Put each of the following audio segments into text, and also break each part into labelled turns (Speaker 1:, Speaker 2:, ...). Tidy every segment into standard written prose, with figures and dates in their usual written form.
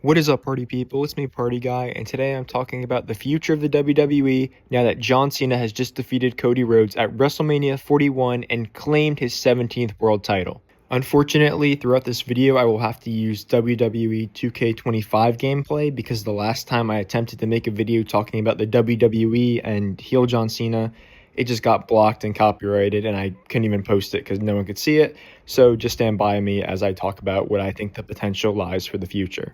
Speaker 1: What is up, party people? It's me, Party Guy, and today I'm talking about the future of the WWE now that John Cena has just defeated Cody Rhodes at WrestleMania 41 and claimed his 17th world title. Unfortunately, throughout this video, I will have to use WWE 2K25 gameplay because the last time I attempted to make a video talking about the WWE and heel John Cena, it just got blocked and copyrighted, and I couldn't even post it because no one could see it. So just stand by me as I talk about what I think the potential lies for the future.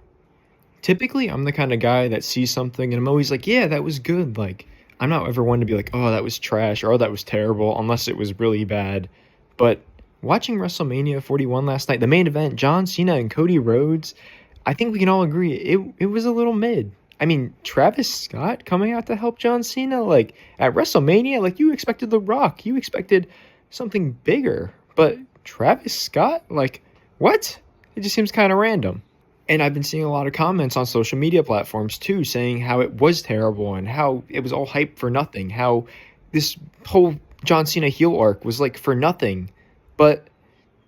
Speaker 1: Typically, I'm the kind of guy that sees something and I'm always like, yeah, that was good. Like, I'm not ever one to be like, oh, that was trash or oh, that was terrible, unless it was really bad. But watching WrestleMania 41 last night, the main event, John Cena and Cody Rhodes, I think we can all agree it was a little mid. I mean, Travis Scott coming out to help John Cena, like, at WrestleMania, like, you expected The Rock. You expected something bigger. But Travis Scott, like, what? It just seems kind of random. And I've been seeing a lot of comments on social media platforms too, saying how it was terrible and how it was all hype for nothing, how this whole John Cena heel arc was like for nothing. But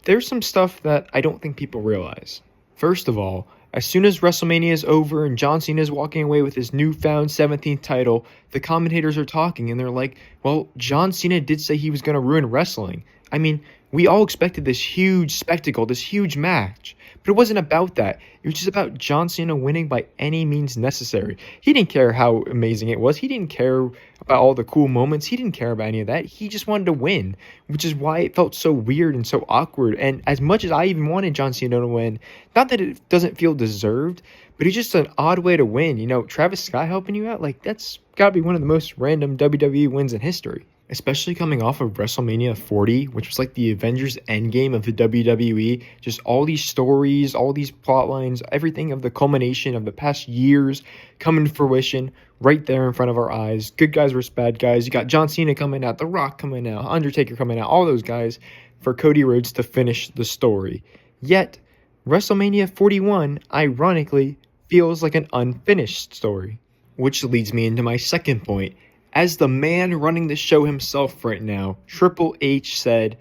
Speaker 1: there's some stuff that I don't think people realize. First of all, as soon as WrestleMania is over and John Cena is walking away with his newfound 17th title, the commentators are talking and they're like, well, John Cena did say he was going to ruin wrestling. I mean, we all expected this huge spectacle, this huge match. But it wasn't about that. It was just about John Cena winning by any means necessary. He didn't care how amazing it was. He didn't care about all the cool moments. He didn't care about any of that. He just wanted to win, which is why it felt so weird and so awkward. And as much as I even wanted John Cena to win, not that it doesn't feel deserved, but it's just an odd way to win. You know, Travis Scott helping you out, like, that's got to be one of the most random WWE wins in history. Especially coming off of WrestleMania 40, which was like the Avengers Endgame of the WWE. Just all these stories, all these plot lines, everything of the culmination of the past years coming to fruition right there in front of our eyes. Good guys versus bad guys. You got John Cena coming out, The Rock coming out, Undertaker coming out, all those guys for Cody Rhodes to finish the story. Yet, WrestleMania 41, ironically, feels like an unfinished story. Which leads me into my second point. As the man running the show himself right now, Triple H said,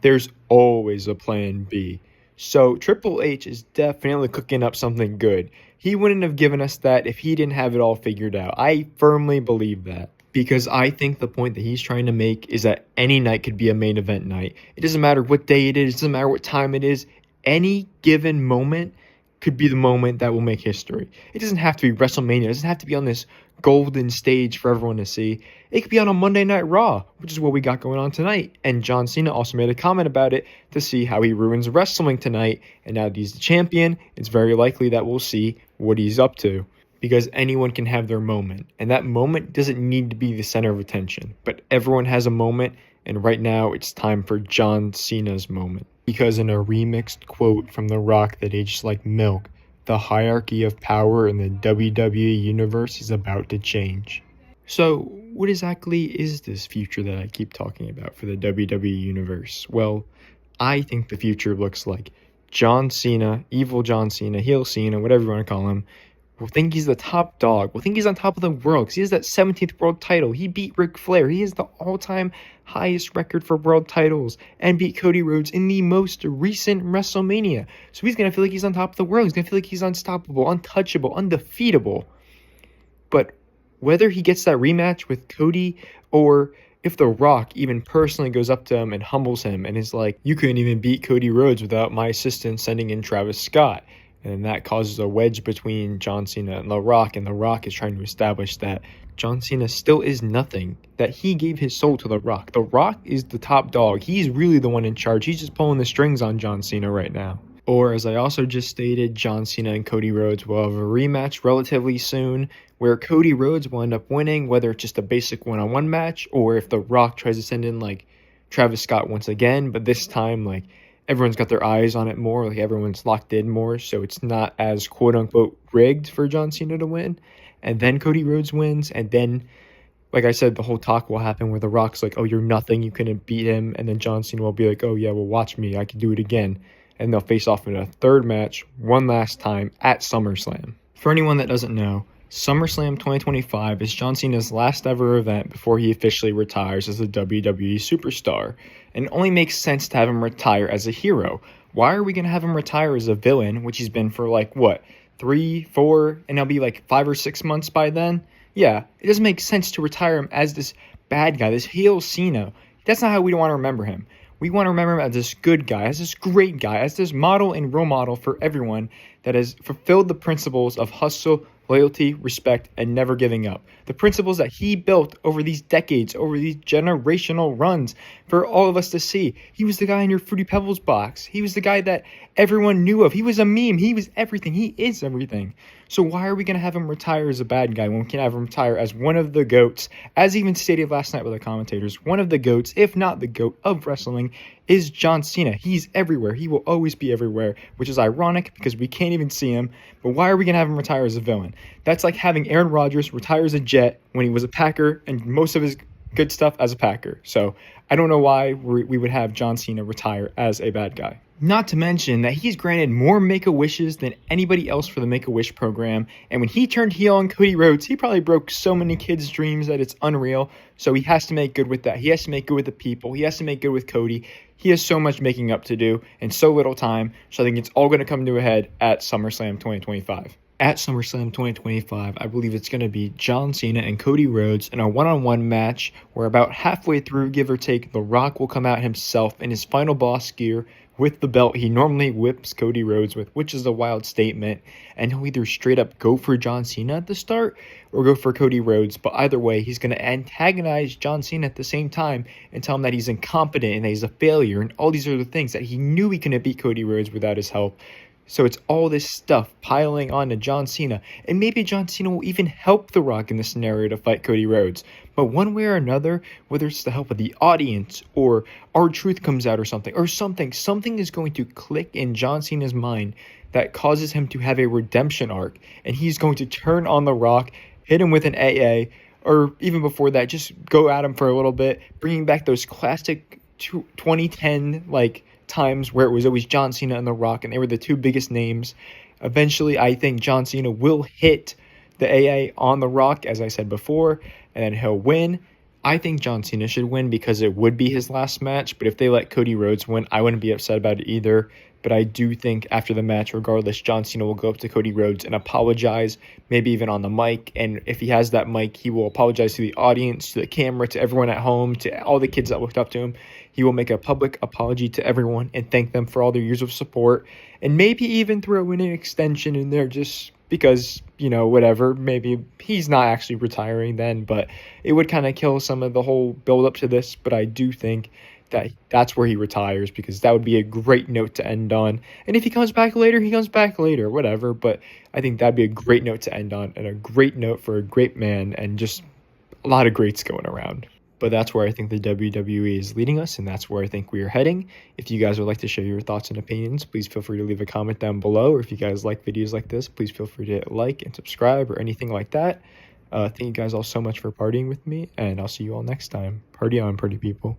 Speaker 1: there's always a plan B. So Triple H is definitely cooking up something good. He wouldn't have given us that if he didn't have it all figured out. I firmly believe that. Because I think the point that he's trying to make is that any night could be a main event night. It doesn't matter what day it is. It doesn't matter what time it is. Any given moment could be the moment that will make history. It doesn't have to be WrestleMania. It doesn't have to be on this golden stage for everyone to see. It could be on a Monday Night Raw, which is what we got going on tonight. And John Cena also made a comment about it to see how he ruins wrestling tonight. And now that he's the champion, it's very likely that we'll see what he's up to. Because anyone can have their moment. And that moment doesn't need to be the center of attention. But everyone has a moment. And right now, it's time for John Cena's moment. Because in a remixed quote from The Rock that aged like milk, the hierarchy of power in the WWE universe is about to change. So, what exactly is this future that I keep talking about for the WWE universe? Well, I think the future looks like John Cena, evil John Cena, heel Cena, whatever you want to call him, will think he's the top dog. Will think he's on top of the world because he has that 17th world title. He beat Ric Flair. He has the all-time highest record for world titles and beat Cody Rhodes in the most recent WrestleMania. So he's going to feel like he's on top of the world. He's going to feel like he's unstoppable, untouchable, undefeatable. But whether he gets that rematch with Cody or if The Rock even personally goes up to him and humbles him and is like, you couldn't even beat Cody Rhodes without my assistant sending in Travis Scott. And that causes a wedge between John Cena and The Rock is trying to establish that John Cena still is nothing, that he gave his soul to The Rock. The Rock is the top dog. He's really the one in charge. He's just pulling the strings on John Cena right now. Or, as I also just stated, John Cena and Cody Rhodes will have a rematch relatively soon, where Cody Rhodes will end up winning, whether it's just a basic one-on-one match, or if The Rock tries to send in, like, Travis Scott once again, but this time, like, everyone's got their eyes on it more, like everyone's locked in more, so it's not as quote-unquote rigged for John Cena to win. And then Cody Rhodes wins, and then, like I said, the whole talk will happen where The Rock's like, oh, you're nothing, you couldn't beat him, and then John Cena will be like, oh yeah, well, watch me, I can do it again. And they'll face off in a third match, one last time, at SummerSlam. For anyone that doesn't know, SummerSlam 2025 is John Cena's last ever event before he officially retires as a WWE superstar. And it only makes sense to have him retire as a hero. Why are we going to have him retire as a villain, which he's been for, like, what, 3, 4, and it'll be like 5 or 6 months by then. Yeah, it doesn't make sense to retire him as this bad guy, this heel Cena. That's not how we want to remember him. We want to remember him as this good guy, as this great guy, as this model and role model for everyone that has fulfilled the principles of hustle, loyalty, respect, and never giving up. The principles that he built over these decades, over these generational runs for all of us to see. He was the guy in your Fruity Pebbles box. He was the guy that everyone knew of. He was a meme. He was everything. He is everything. So why are we going to have him retire as a bad guy when we can have him retire as one of the GOATs? As even stated last night with the commentators, one of the GOATs, if not the GOAT of wrestling, is John Cena. He's everywhere. He will always be everywhere, which is ironic because we can't even see him. But why are we going to have him retire as a villain? That's like having Aaron Rodgers retire as a Jet when he was a Packer and most of his good stuff as a Packer. So I don't know why we would have John Cena retire as a bad guy. Not to mention that he's granted more Make-A-Wishes than anybody else for the Make-A-Wish program. And when he turned heel on Cody Rhodes, he probably broke so many kids' dreams that it's unreal. So he has to make good with that. He has to make good with the people. He has to make good with Cody. He has so much making up to do in so little time. So I think it's all going to come to a head at SummerSlam 2025. At SummerSlam 2025, I believe it's going to be John Cena and Cody Rhodes in a one-on-one match where about halfway through, give or take, The Rock will come out himself in his final boss gear with the belt he normally whips Cody Rhodes with, which is a wild statement, and he'll either straight up go for John Cena at the start or go for Cody Rhodes, but either way, he's going to antagonize John Cena at the same time and tell him that he's incompetent and that he's a failure and all these other things, that he knew he couldn't beat Cody Rhodes without his help. So it's all this stuff piling on to John Cena. And maybe John Cena will even help The Rock in this scenario to fight Cody Rhodes. But one way or another, whether it's the help of the audience or R-Truth comes out or something is going to click in John Cena's mind that causes him to have a redemption arc. And he's going to turn on The Rock, hit him with an AA, or even before that, just go at him for a little bit, bringing back those classic 2010, times where it was always John Cena and The Rock, and they were the two biggest names. Eventually, I think John Cena will hit the AA on The Rock, as I said before, and then he'll win. I think John Cena should win because it would be his last match, but if they let Cody Rhodes win, I wouldn't be upset about it either. But I do think after the match, regardless, John Cena will go up to Cody Rhodes and apologize, maybe even on the mic. And if he has that mic, he will apologize to the audience, to the camera, to everyone at home, to all the kids that looked up to him. He will make a public apology to everyone and thank them for all their years of support. And maybe even throw in an extension in there just because, whatever. Maybe he's not actually retiring then, but it would kind of kill some of the whole build up to this. But I do think that's where he retires, because that would be a great note to end on. And if he comes back later, he comes back later, whatever. But I think that'd be a great note to end on, and a great note for a great man, and just a lot of greats going around. But that's where I think the WWE is leading us, and that's where I think we are heading. If you guys would like to share your thoughts and opinions, please feel free to leave a comment down below. Or if you guys like videos like this, please feel free to like and subscribe or anything like that. Thank you guys all so much for partying with me, and I'll see you all next time. Party on, party people.